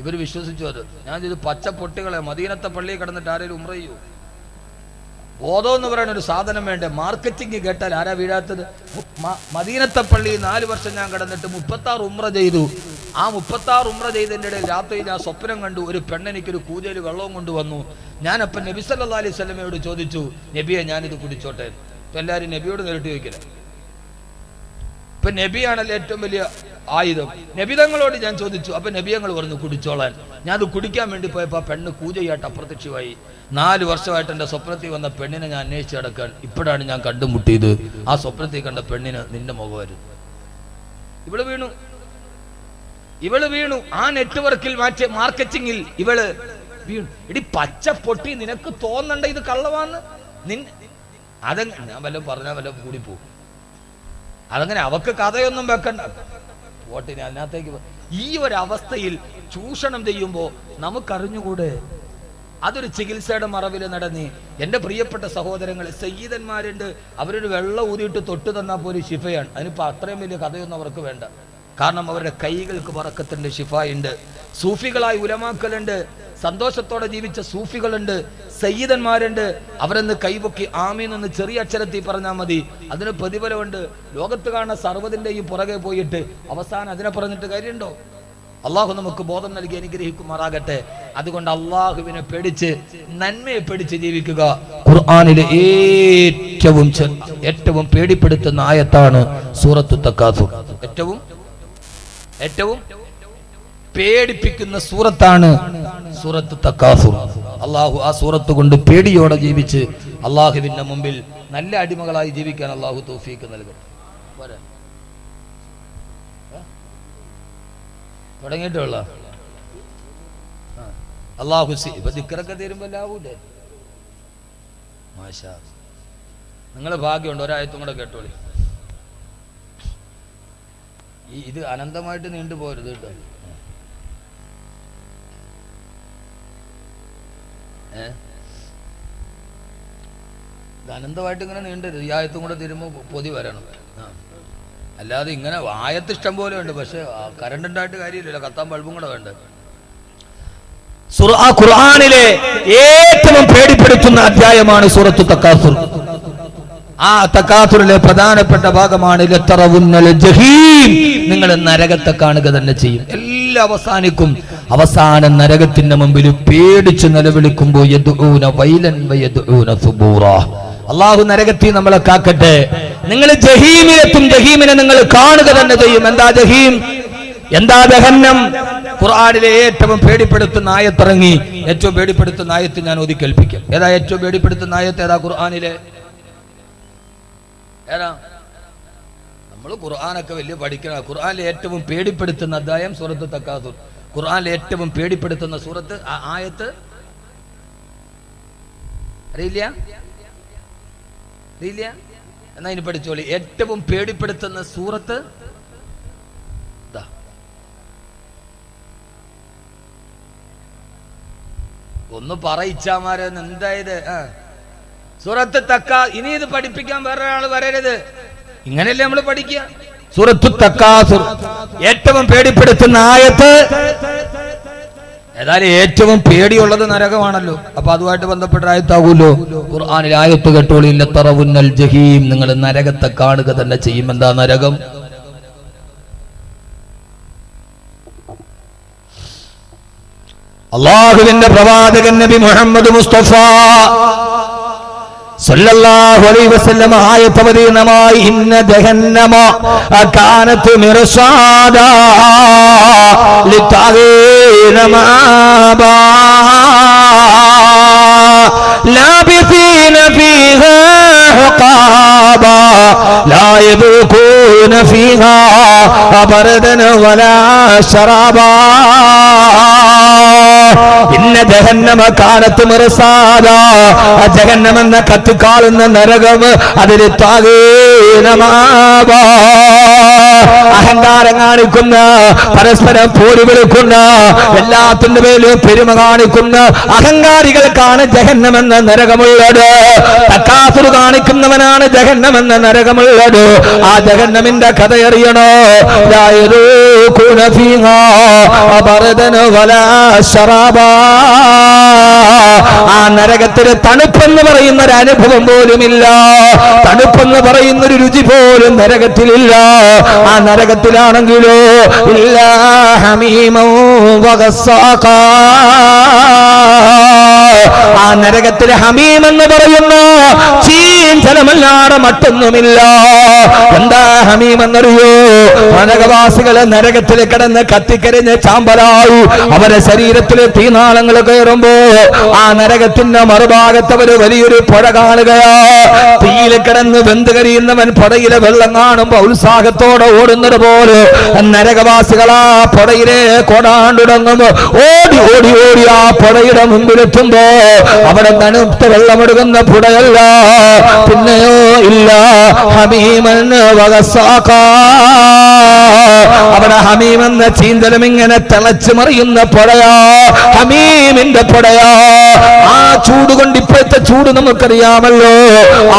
ഇവർ വിശ്വസിച്ചു അത്. ഞാൻ ചെയ്തു, പച്ച പൊട്ടികളെ, മദീനത്തെ പള്ളിയിൽ കിടന്നിട്ട് ആരെങ്കിലും ഉംറ ചെയ്യൂ? ബോധം എന്ന് പറയുന്ന ഒരു സാധനം വേണ്ടേ? മാർക്കറ്റിംഗ് കേട്ടാൽ ആരാ വീഴാത്തത്? മദീനത്തെ പള്ളി 4 വർഷം ഞാൻ കിടന്നിട്ട് 36 ഉംറ ചെയ്തു. ആ 36 ഉംറ ചെയ്തതിൻ്റെ ഇടയിൽ രാത്രി ഞാൻ സ്വപ്നം കണ്ടു, ഒരു പെണ്ണെനിക്കൊരു കൂജയിൽ വെള്ളവും കൊണ്ടുവന്നു. ഞാനപ്പം നബി സല്ലല്ലാഹു അലൈഹി വസല്ലമയോട് ചോദിച്ചു, നബിയെ, ഞാനിത് കുടിച്ചോട്ടെ? ഇപ്പം എല്ലാവരും നബിയോട് നേരിട്ട് ചോദിക്കില്ല. ഇപ്പം നബിയാണല്ലോ ഏറ്റവും വലിയ ആയുധം. നബിതങ്ങളോട് ഞാൻ ചോദിച്ചു, അപ്പം നബിയങ്ങൾ പറഞ്ഞു കുടിച്ചോളാൻ. ഞാൻ അത് കുടിക്കാൻ വേണ്ടി പോയപ്പോൾ ആ പെണ്ണ് കൂജയായിട്ട് അപ്രത്യക്ഷമായി. 4 വർഷമായിട്ട് എൻ്റെ സ്വപ്നത്തിൽ വന്ന പെണ്ണിനെ ഞാൻ അന്വേഷിച്ച് കിടക്കാൻ ഇപ്പോഴാണ് ഞാൻ കണ്ടുമുട്ടിയത്. ആ സ്വപ്നത്തിൽ കണ്ട പെണ്ണിന് നിന്റെ മുഖമായിരുന്നു. ഇവള് വീണു ആ നെറ്റ്വർക്കിൽ, മാർക്കറ്റിംഗിൽ ഇവള് വീണു. ഇടി പച്ച പൊട്ടി, നിനക്ക് തോന്നണ്ട ഇത് കള്ളവാന്ന്? ഞാൻ വല്ലതും പറഞ്ഞാൽ വല്ലതും കൂടിപ്പോകും. അതങ്ങനെ അവക്ക് കഥയൊന്നും വെക്കണ്ട, പോട്ടിന് അതിനകത്തേക്ക്. ഈ ഒരു അവസ്ഥയിൽ ചൂഷണം ചെയ്യുമ്പോൾ നമുക്കറിഞ്ഞുകൂടെ? അതൊരു ചികിത്സയുടെ മറവിൽ നടന്നി. എൻ്റെ പ്രിയപ്പെട്ട സഹോദരങ്ങളെ, സയ്യിദന്മാരുണ്ട്, അവരൊരു വെള്ളം ഊതിയിട്ട് തൊട്ട് തന്നാൽ പോലും ശിഫയാണ്. അതിനിപ്പോൾ അത്രയും വലിയ കഥയൊന്നും അവർക്ക് വേണ്ട. കാരണം അവരുടെ കൈകൾക്ക് ബറക്കത്തുണ്ട്, ഷിഫായുണ്ട്. സൂഫികളായി ഉലമാക്കളുണ്ട്, സന്തോഷത്തോടെ ജീവിച്ച സൂഫികളുണ്ട്, സയ്യിദന്മാരുണ്ട്. അവരെന്ന് കൈപൊക്കി ആമീൻ എന്ന് ചെറിയ അക്ഷരത്തിൽ പറഞ്ഞാൽ മതി, അതിന് പ്രതിഫലമുണ്ട്. ലോകത്ത് കാണുന്ന സർവ്വതിൻ്റെയും പുറകെ പോയിട്ട് അവസാനം അതിനെ പറഞ്ഞിട്ട് കാര്യമുണ്ടോ? അള്ളാഹു നമുക്ക് ബോധം നൽകി അനുഗ്രഹിക്കുമാറാകട്ടെ. അതുകൊണ്ട് അള്ളാഹുവിനെ പേടിച്ച് നന്മയെ പേടിച്ച് ജീവിക്കുക. ഖുർആനിലെ ഏറ്റവും പേടിപ്പെടുത്തുന്ന ആയത്താണ് സൂറത്തു തക്കാസുർ. ഏറ്റവും പേടിപ്പിക്കുന്ന സൂറത്താണ് സൂറത്തു തക്കാസുർ. അള്ളാഹു ആ സൂറത്ത് കൊണ്ട് പേടിയോടെ ജീവിച്ച് അള്ളാഹുവിന്റെ മുമ്പിൽ നല്ല അടിമകളായി ജീവിക്കാൻ അള്ളാഹു തൗഫീഖ് നൽകട്ടെ. തുടങ്ങിയിട്ടുള്ള അള്ളാഹു ദിക്റൊക്കെ തരുമ്പോ ലാവൂലേ? മാഷാ, നിങ്ങള് ഭാഗ്യമുണ്ട്. ഒരായത്തും കൂടെ കേട്ടോളി. ഇത് അനന്തമായിട്ട് നീണ്ടു പോരുത് കേട്ടോ. ഇത് അനന്തമായിട്ട് ഇങ്ങനെ നീണ്ടരുത്. ഈ ആയത്തും കൂടെ തരുമ്പോ പൊതി വരണം. അല്ലാതെ ഇങ്ങനെ ആയത്ത് ഇഷ്ടം പോലെ ഉണ്ട്, പക്ഷെ കറണ്ട് ഉണ്ടായിട്ട് കാര്യമില്ലല്ലോ, കത്താൻ ബൾബും കൂടെ വേണ്ട. ഖുർആനിലെ ഏറ്റവും പേടിപ്പെടുത്തുന്ന അധ്യായമാണ് സൂറത്തു തക്കാസുർ. ആ തക്കാസുറിലെ പ്രധാനപ്പെട്ട ഭാഗമാണ് ലതറവുന്നൽ ജഹീം. നിങ്ങൾ നരകത്തെ കാണുക തന്നെ ചെയ്യും. എല്ലാം അവസാനിക്കും. അവസാന നരകത്തിന്റെ മുമ്പിൽ പേടിച്ച് നിലവിളിക്കുമ്പോൾ യദ്ഊന വൈലൻ വയദ്ഊന സുബൂറാ. അള്ളാഹു നരകത്തിൽ നമ്മളെ കാക്കട്ടെ. നിങ്ങൾ ജഹീമിലെത്തും. ജഹീമിനെ നിങ്ങൾ കാണുക തന്നെ ചെയ്യും. എന്താ ജഹീം? എന്താ ജഹന്നം? ഖുർആനിലെ ഏറ്റവും പേടിപ്പെടുത്തുന്ന ആയത്തിറങ്ങി. ഏറ്റവും പേടിപ്പെടുത്തുന്ന ആയത്ത് ഞാൻ ഓതി കേൾപ്പിക്കാം. ഏതാ ഏറ്റവും പേടിപ്പെടുത്തുന്ന ആയത്ത്? ഏതാ ഖുർആനിലെ? ഏതാ? നമ്മൾ ഖുർആനൊക്കെ വലിയ പഠിക്കണം. ഖുർആനിലെ ഏറ്റവും പേടിപ്പെടുത്തുന്ന അധ്യായം സൂറത്ത് തക്കാസുർ. ഖുർആനിലെ ഏറ്റവും പേടിപ്പെടുത്തുന്ന സൂറത്ത് ആയത്ത് അറിയില്ല? എന്നാ ഇനി പഠിച്ചോളി. ഏറ്റവും പേടിപ്പെടുത്തുന്ന സൂറത്ത് ഒന്ന് പറയിച്ചാമാരെ എന്തായത്? സൂറത്ത് തക്കാ. ഇനി ഇത് പഠിപ്പിക്കാൻ വേറെ ഒരാൾ വരരുത്. ഇങ്ങനെയല്ലേ നമ്മൾ പഠിക്കുക. സൂറത്തു തക്കാസുർ ഏറ്റവും പേടിപ്പെടുത്തുന്ന ആയത്ത്. ഏതായാലും ഏറ്റവും പേടിയുള്ളത് നരകമാണല്ലോ. അപ്പൊ അതുമായിട്ട് ബന്ധപ്പെട്ട ആയത്താകൂല്ലോ. ഖുർആനിൽ ആയത്ത് കേട്ടോളി. ലതറവുന്നൽ ജഹീം. നിങ്ങൾ നരകത്തെ കാണുക തന്നെ ചെയ്യും. എന്താ നരകം? അള്ളാഹുവിന്റെ പ്രവാചകൻ നബി മുഹമ്മദ് മുസ്തഫ സല്ലല്ലാഹു അലൈഹി വസല്ലം ആയത്തവതീനമായി ഇന്ന ജഹന്നമ കാനത് മിർസാദാ ലിതാഗീന മാബാ ലാബിസീന ഫീഹാ ഹുഖാബാ ലാ യദൂഖൂന ഫീഹാ ബർദൻ വലാ ശറാബാ ഇന്ന ജഹന്നമ കാനത് മിർസാദാ. ജഹന്നം എന്ന കത്തിക്കാളുന്ന നരകം അതിന് താഗീനമാവാ. അഹങ്കാരം കാണിക്കുന്ന, പരസ്പരം പോരി വിളിക്കുന്ന, എല്ലാത്തിന്റെ പേരിലും പെരുമ കാണിക്കുന്ന അഹങ്കാരികൾക്കാണ് ജഹന്നം എന്ന നരകമുള്ളത്. തക്കാസുർ കാണിക്കുന്നവനാണ് ജഹന്നം എന്ന നരകമുള്ളത്. ആ ജഹന്നമിന്റെ കഥ അറിയണോ? ലാ യദൂഖൂന ഫീഹാ ബർദൻ വലാ ശറാബാ. ആ നരകത്തിന് തണുപ്പെന്ന് പറയുന്ന ഒരു അനുഭവം പോലുമില്ല. തണുപ്പെന്ന് പറയുന്ന ഒരു രുചി പോലും നരകത്തിലില്ല. ആ നരകത്തിലാണെങ്കിലോ ഇല്ലാ ഹമീമൻ വഗസ്സാഖാ. ആ നരകത്തിൽ ഹമീം എന്ന് പറയുന്ന ചീഞ്ചലമല്ലാതെ മറ്റൊന്നുമില്ല. എന്താ ഹമീം എന്നറിയോ? നരകവാസികളെ നരകത്തിൽ കിടന്ന് കത്തിക്കരിഞ്ഞ് ചാമ്പലായി അവരെ ശരീരത്തിലെ തീനാളങ്ങൾ കയറുമ്പോ ആ നരകത്തിന്റെ മറുഭാഗത്ത് അവര് വലിയൊരു പുഴ കാണുകയാ. തീയിൽ കിടന്ന് വെന്ത് കരിയുന്നവൻ പുഴയിലെ വെള്ളം കാണുമ്പോ ഉത്സാഹത്തോടെ ഓടുന്നത് പോലെ നരകവാസികളാ പുഴയിലെ കൊടാണ്ടുടങ്ങും. ഓടി ഓടി ഓടി ആ പുഴയുടെ മുമ്പിലെത്തുമ്പോ അവിടെ തണുത്ത വെള്ളമൊടുകുന്ന പുഴയല്ല, പിന്നെയോ ഇല്ല ഹമീമൻ വഗസ്സാഖാ. അവിടെ ഹമീം എന്ന ചീന്തലും ഇങ്ങനെ തിളച്ചു മറിയുന്ന പുഴയാ, ഹമീമിന്റെ പുഴയാ. ആ ചൂട് കൊണ്ട്, ഇപ്പോഴത്തെ ചൂട് നമുക്കറിയാമല്ലോ,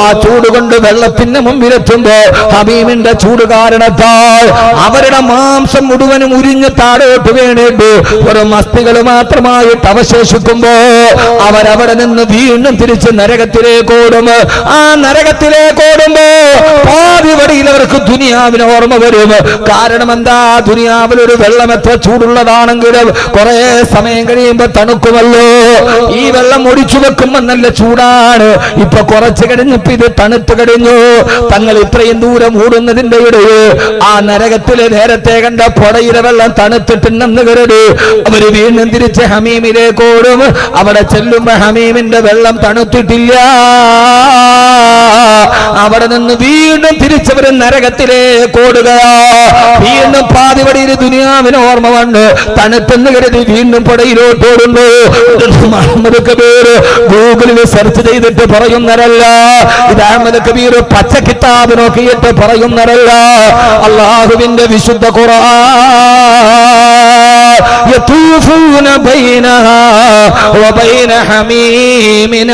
ആ ചൂട് കൊണ്ട് വെള്ളത്തിന് മുമ്പിലെത്തുമ്പോ ഹമീമിന്റെ ചൂട് കാരണത്താൽ അവരുടെ മാംസം മുഴുവനും ഉരിഞ്ഞ് താഴോട്ട് വീണിട്ട് ഒരു അസ്ഥികൾ മാത്രമായിട്ട് അവശേഷിക്കുമ്പോ അവരവിടെ നിന്ന് വീണ്ടും തിരിച്ച് നരകത്തിലേക്ക് ഓടും. ആ നരകത്തിലേക്ക് ഓടുമ്പോ പാതി വഴിയിൽ അവർക്ക് ദുനിയാവിന് ഓർമ്മ വരും. കാരണം എന്താ, ദുനിയാവിൽ ഒരു വെള്ളം എത്ര ചൂടുള്ളതാണെങ്കിലും കുറെ സമയം കഴിയുമ്പോ തണുക്കുമല്ലോ. ഈ വെള്ളം ഒഴിച്ചു വെക്കുമ്പോ നല്ല ചൂടാണ്, ഇപ്പൊ കുറച്ച് കഴിഞ്ഞപ്പോ ഇത് തണുത്തു കഴിഞ്ഞു. തങ്ങൾ ഇത്രയും ദൂരം ഓടുന്നതിന്റെ ഇടയിൽ ആ നരകത്തില് നേരത്തെ കണ്ട പൊടയിലെ വെള്ളം തണുത്തിട്ടുണ്ടെന്ന് കരുതി അവര് വീണ്ടും തിരിച്ച് ഹമീമിലേക്ക് ഓടും. അവിടെ ചെല്ലുമ്പോ ഹമീമിന്റെ വെള്ളം തണുത്തിട്ടില്ല. അവിടെ നിന്ന് വീണ്ടും തിരിച്ചവര് നരകത്തിലേക്ക് ഓടുക. വീണ്ടും പാതിവടിയിൽ ദുനിയാവിന് ഓർമ്മ വന്ന് തണുപ്പെന്ന് കരുതി വീണ്ടും പൊടയിലോട്ട് ഓടുന്നു. അഹമ്മദ് കബീർ ഗൂഗിളിൽ സെർച്ച് ചെയ്തിട്ട് പറയുന്നവരല്ല, ഇത് അഹമ്മദ് കബീർ പച്ച കിതാബ് നോക്കിയിട്ട് പറയുന്നവരല്ല. അള്ളാഹുവിന്റെ വിശുദ്ധ ഖുർആൻ യതൂഫൂന ബൈനഹാ വബൈന ഹമീമിൻ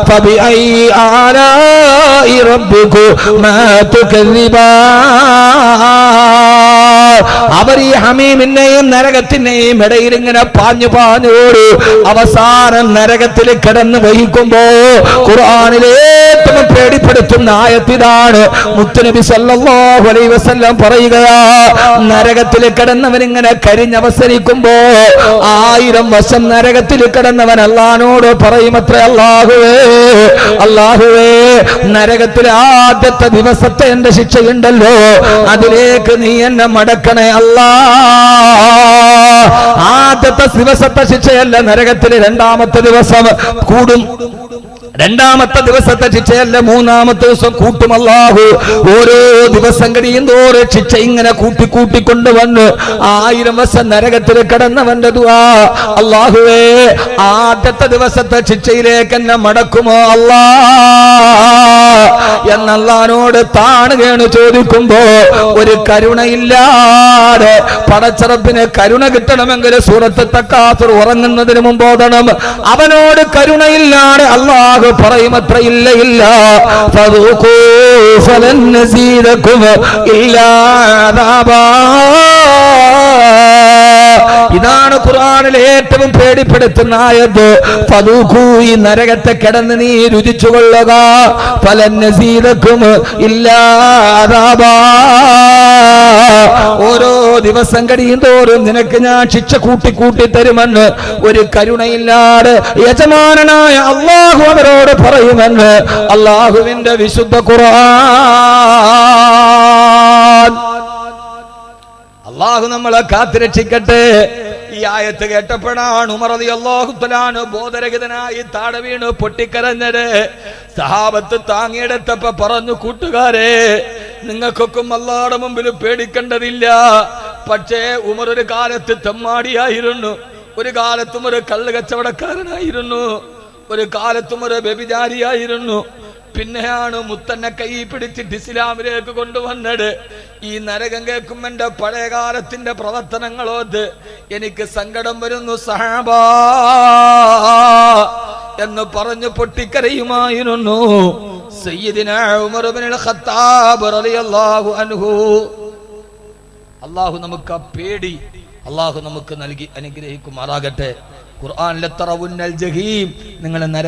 ഫബിഐ ആലാഇ റബ്ബികുമാ തുകല്ലിബാൻ. അവർ ഈ ഹമീമിനെയും നരകത്തിനെയും ഇടയിൽ ഇങ്ങനെ പാഞ്ഞു പാഞ്ഞോട് അവസാനം നരകത്തിൽ കിടന്ന് വഹിക്കുമ്പോ ഖുർആനിലെ ഏറ്റവും പേടിപ്പെടുത്തുന്ന ആയത്തിതാണ്. മുത്തുനബി സല്ലല്ലാഹു അലൈഹി വസല്ലം പറയുകയാ, നരകത്തിൽ കിടന്നവനിങ്ങനെ കരിഞ്ഞവസരിക്കുമ്പോ 1000 വർഷം നരകത്തിൽ കിടന്നവൻ അല്ലാഹുവോട് പറയുമത്രേ, അല്ലാഹുവേ നരകത്തിലെ ആദ്യത്തെ ദിവസത്തെ എന്റെ ശിക്ഷയുണ്ടല്ലോ, അതിലേക്ക് നീ എന്നെ മടക്കണേ അല്ലാ. ആദ്യത്തെ ദിവസത്തെ ശിക്ഷയല്ല നരകത്തിലെ രണ്ടാമത്തെ ദിവസം കൂടും, രണ്ടാമത്തെ ദിവസത്തെ ശിക്ഷയല്ല മൂന്നാമത്തെ ദിവസം കൂട്ടും അല്ലാഹു. ഓരോ ദിവസം കഴിയുന്തോറും ശിക്ഷ ഇങ്ങനെ കൂട്ടിക്കൊണ്ടുവന്ന് 1000 വർഷം നരകത്തിൽ കിടന്നവന്റെ ദുആ, അല്ലാഹുവേ ആദ്യത്തെ ദിവസത്തെ ശിക്ഷയിലേക്ക് എന്നെ മടക്കുമോ അല്ലാ എന്നല്ലാഹുവോട് താണുകയാണ് ചോദിക്കുമ്പോ ഒരു കരുണയില്ലാതെ പടച്ചറപ്പിന് കരുണ കിട്ടണമെങ്കിൽ സൂറത്ത് തക്കാസുർ ഉറങ്ങുന്നതിന് മുമ്പ് ഓതണം. അവനോട് കരുണയില്ലാതെ അല്ലാഹു പറയുമത്ര, ഇല്ല ഫദൂഖൂ ഫലൻ നസീദകും ഇല്ലാ അദാബാ. ഇതാണ് ഖുർആനിലെ ഏറ്റവും പേടിപ്പെടുത്തുന്ന ആയത്ത്. ഫദൂഖൂ, ഈ നരകത്തെ കിടന്ന് നീ രുചിച്ചു കൊള്ളുക. ഫലൻ നസീദകും ഇല്ലാ അദാബാ. ഓരോ ദിവസം കഴിയും തോറും നിനക്ക് ഞാൻ ശിക്ഷ കൂട്ടി തരുമെന്ന് ഒരു കരുണയില്ലാതെ യജമാനനായ അല്ലാഹു അവരോട് പറയുമെന്ന് അല്ലാഹുവിന്റെ വിശുദ്ധ ഖുർആൻ. അല്ലാഹു നമ്മളെ കാത്തുരക്ഷിക്കട്ടെ. ഈ ആയത്ത് കേട്ടപ്പോഴാണ് ഉമർ റളിയല്ലാഹു തആല ബോധരഹിതനായി താഴെ വീണ് പൊട്ടിക്കരഞ്ഞത്. സഹാബത്ത് താങ്ങിയെടുത്തപ്പോ പറഞ്ഞു, കൂട്ടുകാരെ നിങ്ങൾക്കൊക്കെ അല്ലാഹുവിന്റെ മുമ്പിൽ പേടിക്കേണ്ടതില്ല. പക്ഷേ ഉമർ ഒരു കാലത്ത് തെമ്മാടിയായിരുന്നു, ഒരു കാലത്തും ഒരു കള്ള് കച്ചവടക്കാരനായിരുന്നു, ഒരു കാലത്തും ഒരു വ്യഭിചാരിയായിരുന്നു. പിന്നെയാണ് മുത്തന്നെ കൈ പിടിച്ചിട്ട് ഇസ്ലാമിലേക്ക് കൊണ്ടുവന്നത്. ഈ നരകം കേൾക്കുമ്പോൾ എന്റെ പഴയകാലത്തിന്റെ പ്രവർത്തനങ്ങളോത് എനിക്ക് സങ്കടം വരുന്നു സഹാബാ എന്ന് പറഞ്ഞു പൊട്ടിക്കരയുമായിരുന്നു സയ്യിദിനാ ഉമർ ഇബ്നുൽ ഖത്താബ് റളിയല്ലാഹു അൻഹു. അല്ലാഹു നമുക്ക് ആ പേടി അല്ലാഹു നമുക്ക് നൽകി അനുഗ്രഹിക്കുമാറാകട്ടെ. ഖുർആനിലെ തറവുന്നൽ ജഹീം, നിങ്ങൾ നരക